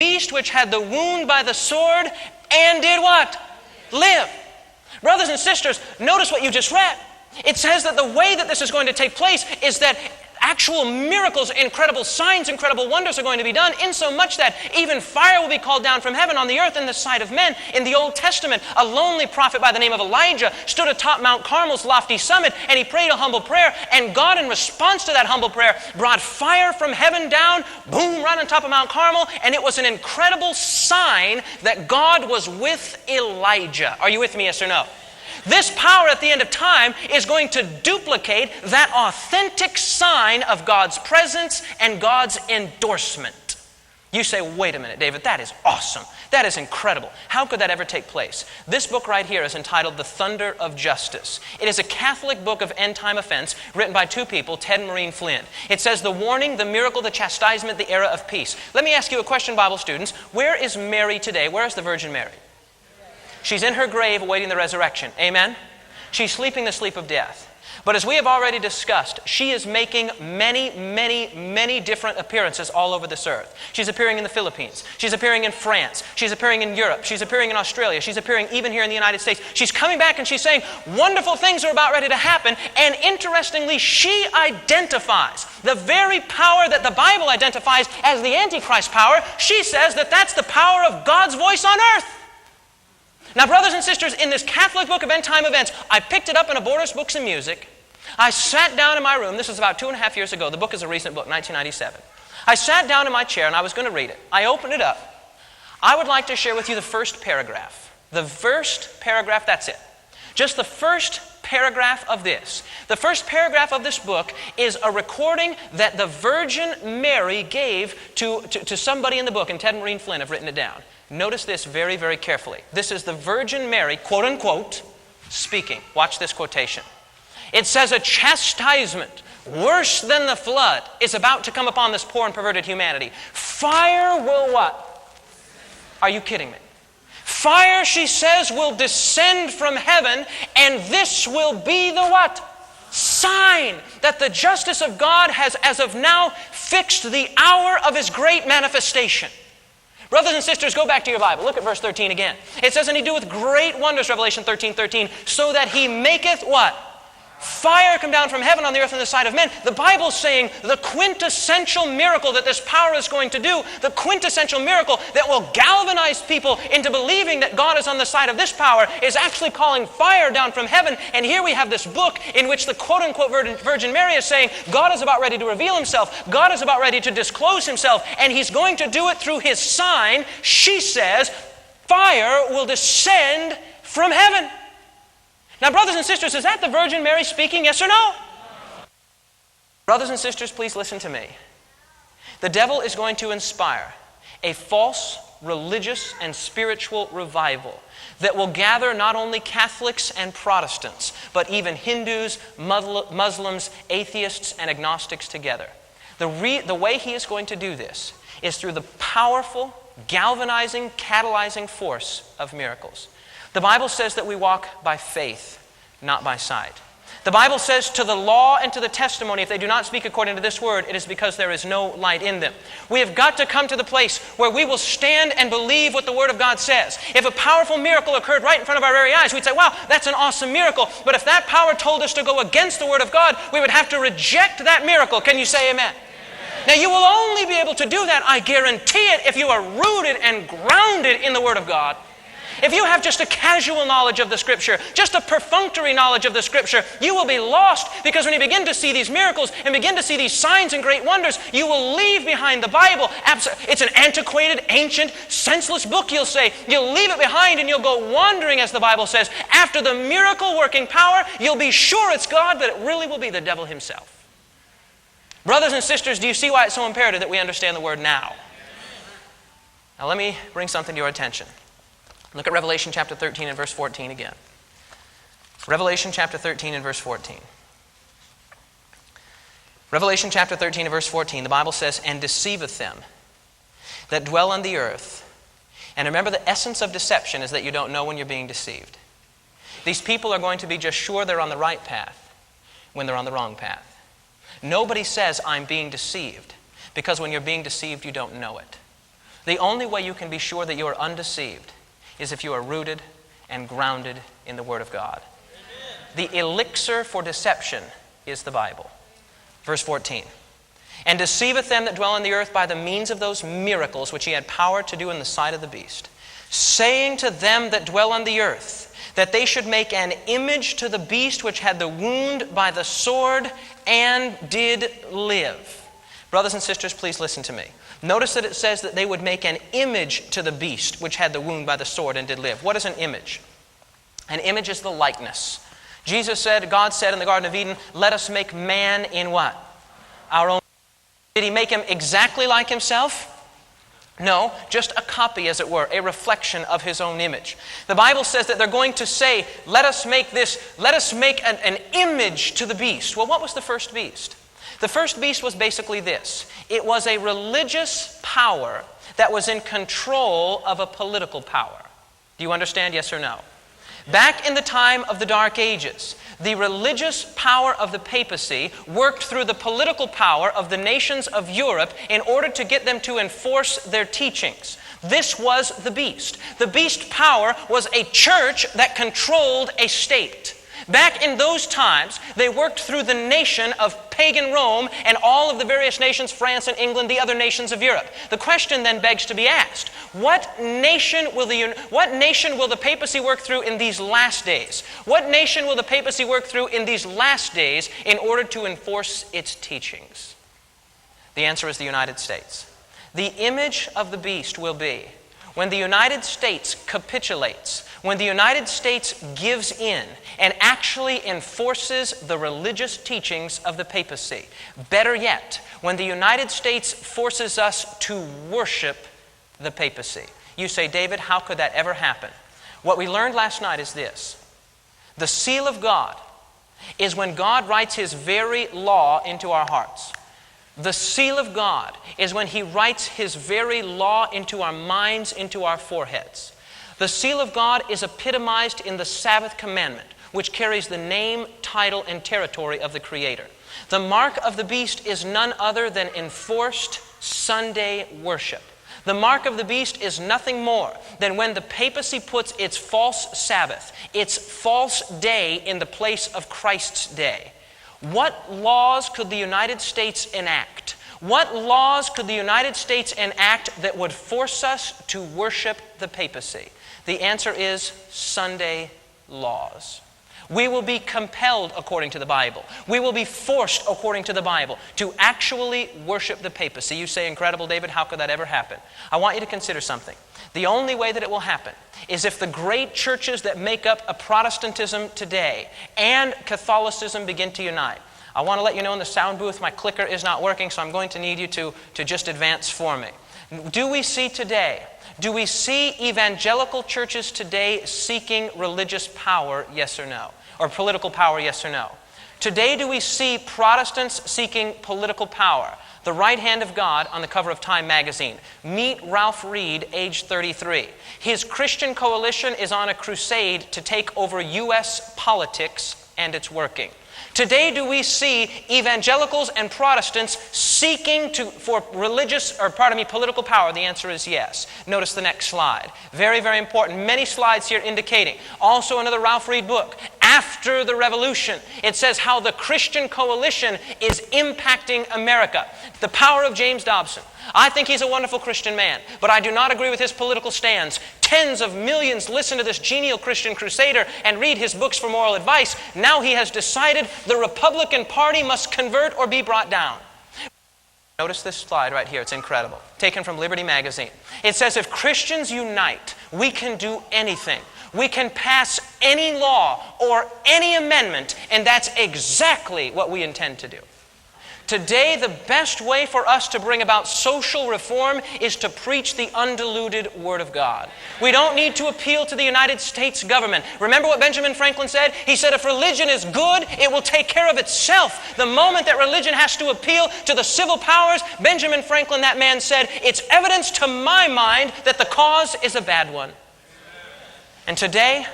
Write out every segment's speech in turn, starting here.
beast which had the wound by the sword and did what? Live. Brothers and sisters, notice what you just read. It says that the way that this is going to take place is that actual miracles, incredible signs, incredible wonders are going to be done, insomuch that even fire will be called down from heaven on the earth in the sight of men. In the Old Testament, a lonely prophet by the name of Elijah stood atop Mount Carmel's lofty summit, and he prayed a humble prayer, and God, in response to that humble prayer, brought fire from heaven down, boom, right on top of Mount Carmel, and it was an incredible sign that God was with Elijah. Are you with me, yes or no? This power at the end of time is going to duplicate that authentic sign of God's presence and God's endorsement. You say, wait a minute, David, that is awesome. That is incredible. How could that ever take place? This book right here is entitled The Thunder of Justice. It is a Catholic book of end-time offense written by two people, Ted and Maureen Flynn. It says the warning, the miracle, the chastisement, the era of peace. Let me ask you a question, Bible students. Where is Mary today? Where is the Virgin Mary? She's in her grave awaiting the resurrection. Amen? She's sleeping the sleep of death. But as we have already discussed, she is making many different appearances all over this earth. She's appearing in the Philippines. She's appearing in France. She's appearing in Europe. She's appearing in Australia. She's appearing even here in the United States. She's coming back and she's saying, wonderful things are about ready to happen. And interestingly, she identifies the very power that the Bible identifies as the Antichrist power. She says that that's the power of God's voice on earth. Now, brothers and sisters, in this Catholic book of end-time events, I picked it up in a Borders Books and Music. I sat down in my room. This was about 2.5 years ago. The book is a recent book, 1997. I sat down in my chair and I was going to read it. I opened it up. I would like to share with you the first paragraph. The first paragraph, that's it. Just the first paragraph of this. The first paragraph of this book is a recording that the Virgin Mary gave to somebody in the book, and Ted and Maureen Flynn have written it down. Notice this very carefully. This is the Virgin Mary, quote unquote, speaking. Watch this quotation. It says, a chastisement worse than the flood is about to come upon this poor and perverted humanity. Fire will what? Are you kidding me? Fire, she says, will descend from heaven, and this will be the what? Sign that the justice of God has, as of now, fixed the hour of His great manifestation. Brothers and sisters, go back to your Bible. Look at verse 13 again. It says, and He doeth great wonders, Revelation 13:13, so that He maketh what? Fire come down from heaven on the earth in the sight of men. The Bible's saying the quintessential miracle that this power is going to do, the quintessential miracle that will galvanize people into believing that God is on the side of this power, is actually calling fire down from heaven. And here we have this book in which the quote-unquote Virgin Mary is saying God is about ready to reveal Himself. God is about ready to disclose Himself. And He's going to do it through His sign. She says fire will descend from heaven. Now, brothers and sisters, is that the Virgin Mary speaking, yes or no? Brothers and sisters, please listen to me. The devil is going to inspire a false religious and spiritual revival that will gather not only Catholics and Protestants, but even Hindus, Muslims, atheists, and agnostics together. The way he is going to do this is through the powerful, galvanizing, catalyzing force of miracles. The Bible says that we walk by faith, not by sight. The Bible says to the law and to the testimony, if they do not speak according to this word, it is because there is no light in them. We have got to come to the place where we will stand and believe what the Word of God says. If a powerful miracle occurred right in front of our very eyes, we'd say, wow, that's an awesome miracle. But if that power told us to go against the Word of God, we would have to reject that miracle. Can you say amen? Now, you will only be able to do that, I guarantee it, if you are rooted and grounded in the Word of God. If you have just a casual knowledge of the Scripture, just a perfunctory knowledge of the Scripture, you will be lost, because when you begin to see these miracles and begin to see these signs and great wonders, you will leave behind the Bible. It's an antiquated, ancient, senseless book, you'll say. You'll leave it behind and you'll go wandering, as the Bible says. After the miracle-working power, you'll be sure it's God, but it really will be the devil himself. Brothers and sisters, do you see why it's so imperative that we understand the Word now? Now let me bring something to your attention. Look at Revelation chapter 13 and verse 14 again. Revelation chapter 13 and verse 14. Revelation chapter 13 and verse 14, the Bible says, and deceiveth them that dwell on the earth. And remember, the essence of deception is that you don't know when you're being deceived. These people are going to be just sure they're on the right path when they're on the wrong path. Nobody says, I'm being deceived, because when you're being deceived, you don't know it. The only way you can be sure that you are undeceived is if you are rooted and grounded in the Word of God. Amen. The elixir for deception is the Bible. Verse 14. And deceiveth them that dwell on the earth by the means of those miracles which he had power to do in the sight of the beast, saying to them that dwell on the earth, that they should make an image to the beast which had the wound by the sword and did live. Brothers and sisters, please listen to me. Notice that it says that they would make an image to the beast which had the wound by the sword and did live. What is an image? An image is the likeness. Jesus said, God said in the Garden of Eden, let us make man in what? Our own. Did he make him exactly like himself? No, just a copy, as it were, a reflection of his own image. The Bible says that they're going to say, let us make an image to the beast. Well, what was the first beast? The first beast was basically this. It was a religious power that was in control of a political power. Do you understand, yes or no? Back in the time of the Dark Ages, the religious power of the papacy worked through the political power of the nations of Europe in order to get them to enforce their teachings. This was the beast. The beast power was a church that controlled a state. Back in those times, they worked through the nation of pagan Rome and all of the various nations, France and England, the other nations of Europe. The question then begs to be asked, what nation will the papacy work through in these last days? What nation will the papacy work through in these last days in order to enforce its teachings? The answer is the United States. The image of the beast will be when the United States capitulates, when the United States gives in and actually enforces the religious teachings of the papacy. Better yet, when the United States forces us to worship the papacy. You say, David, how could that ever happen? What we learned last night is this. The seal of God is when God writes His very law into our hearts. The seal of God is when He writes His very law into our minds, into our foreheads. The seal of God is epitomized in the Sabbath commandment, which carries the name, title, and territory of the Creator. The mark of the beast is none other than enforced Sunday worship. The mark of the beast is nothing more than when the papacy puts its false Sabbath, its false day in the place of Christ's day. What laws could the United States enact? What laws could the United States enact that would force us to worship the papacy? The answer is Sunday laws. We will be compelled, according to the Bible. We will be forced, according to the Bible, to actually worship the papacy. You say, incredible, David, how could that ever happen? I want you to consider something. The only way that it will happen is if the great churches that make up a Protestantism today and Catholicism begin to unite. I want to let you know in the sound booth my clicker is not working, so I'm going to need you to just advance for me. Do we see evangelical churches today seeking religious power, yes or no? Or political power, yes or no? Today, do we see Protestants seeking political power? The right hand of God on the cover of Time magazine. Meet Ralph Reed, age 33. His Christian Coalition is on a crusade to take over U.S. politics, and it's working. Today, do we see evangelicals and Protestants seeking for political power? The answer is yes. Notice the next slide. Very, very important. Many slides here indicating. Also another Ralph Reed book, After the Revolution. It says how the Christian coalition is impacting America. The power of James Dobson. I think he's a wonderful Christian man, but I do not agree with his political stands. Tens of millions listen to this genial Christian crusader and read his books for moral advice. Now he has decided the Republican Party must convert or be brought down. Notice this slide right here. It's incredible. Taken from Liberty Magazine. It says, if Christians unite, we can do anything. We can pass any law or any amendment, and that's exactly what we intend to do. Today, the best way for us to bring about social reform is to preach the undiluted Word of God. We don't need to appeal to the United States government. Remember what Benjamin Franklin said? He said, if religion is good, it will take care of itself. The moment that religion has to appeal to the civil powers, Benjamin Franklin, that man said, it's evidence to my mind that the cause is a bad one. And today,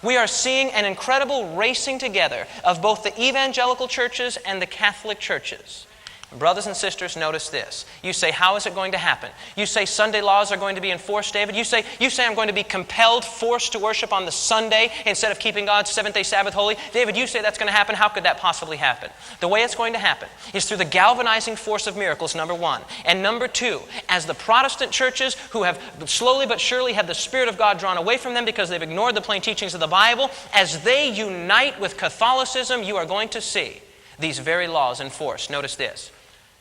we are seeing an incredible racing together of both the evangelical churches and the Catholic churches. Brothers and sisters, notice this. You say, how is it going to happen? You say Sunday laws are going to be enforced, David. You say I'm going to be compelled, forced to worship on the Sunday instead of keeping God's seventh-day Sabbath holy. David, you say that's going to happen. How could that possibly happen? The way it's going to happen is through the galvanizing force of miracles, number one. And number two, as the Protestant churches who have slowly but surely had the Spirit of God drawn away from them because they've ignored the plain teachings of the Bible, as they unite with Catholicism, you are going to see these very laws enforced. Notice this.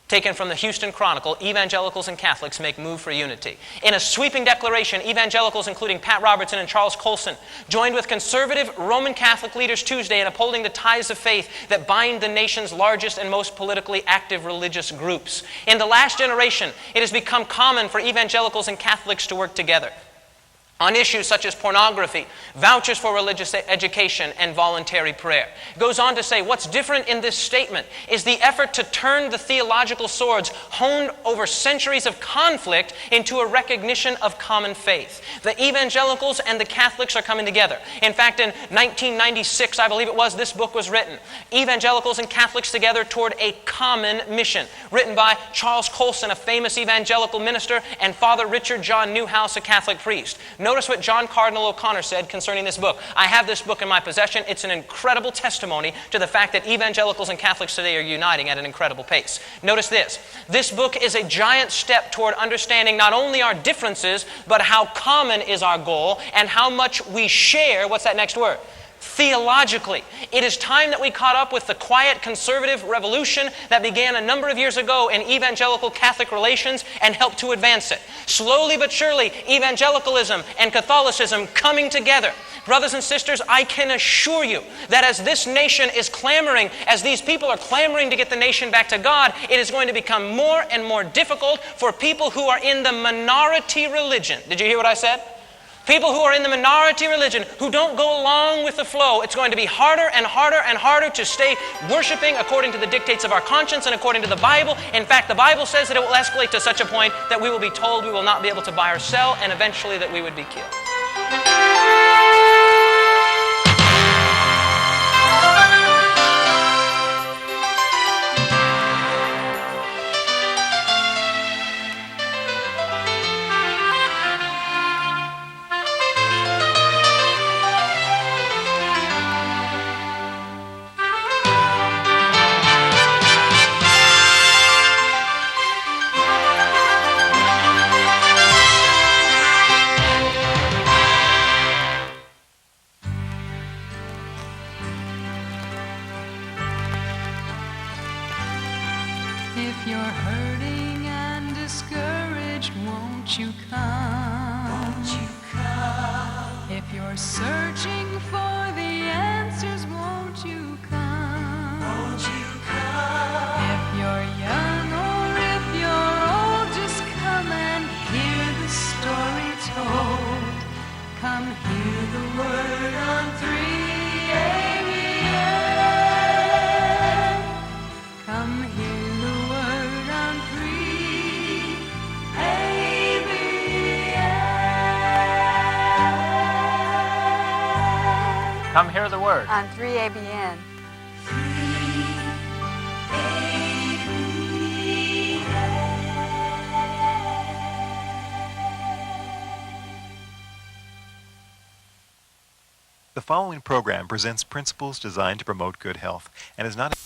Taken from the Houston Chronicle, evangelicals and Catholics make move for unity. In a sweeping declaration, evangelicals, including Pat Robertson and Charles Colson, joined with conservative Roman Catholic leaders Tuesday in upholding the ties of faith that bind the nation's largest and most politically active religious groups. In the last generation, it has become common for evangelicals and Catholics to work together on issues such as pornography, vouchers for religious education, and voluntary prayer. It goes on to say, what's different in this statement is the effort to turn the theological swords honed over centuries of conflict into a recognition of common faith. The evangelicals and the Catholics are coming together. In fact, in 1996, I believe it was, this book was written, Evangelicals and Catholics Together Toward a Common Mission, written by Charles Colson, a famous evangelical minister, and Father Richard John Newhouse, a Catholic priest. Notice what John Cardinal O'Connor said concerning this book. I have this book in my possession. It's an incredible testimony to the fact that evangelicals and Catholics today are uniting at an incredible pace. Notice this. This book is a giant step toward understanding not only our differences, but how common is our goal and how much we share. What's that next word? Theologically. It is time that we caught up with the quiet conservative revolution that began a number of years ago in evangelical Catholic relations and helped to advance it. Slowly but surely, evangelicalism and Catholicism coming together. Brothers and sisters, I can assure you that as this nation is clamoring, as these people are clamoring to get the nation back to God, it is going to become more and more difficult for people who are in the minority religion. Did you hear what I said? People who are in the minority religion, who don't go along with the flow, it's going to be harder and harder and harder to stay worshiping according to the dictates of our conscience and according to the Bible. In fact, the Bible says that it will escalate to such a point that we will be told we will not be able to buy or sell, and eventually that we would be killed. If you're hurting and discouraged, won't you come? Won't you come? If you're searching for the answers, won't you come? Won't you come? If you're young or if you're old, just come and hear the story told. Come hear the word on 3ABN. Come hear the word on 3ABN. Come hear the word. On 3ABN. The following program presents principles designed to promote good health and is not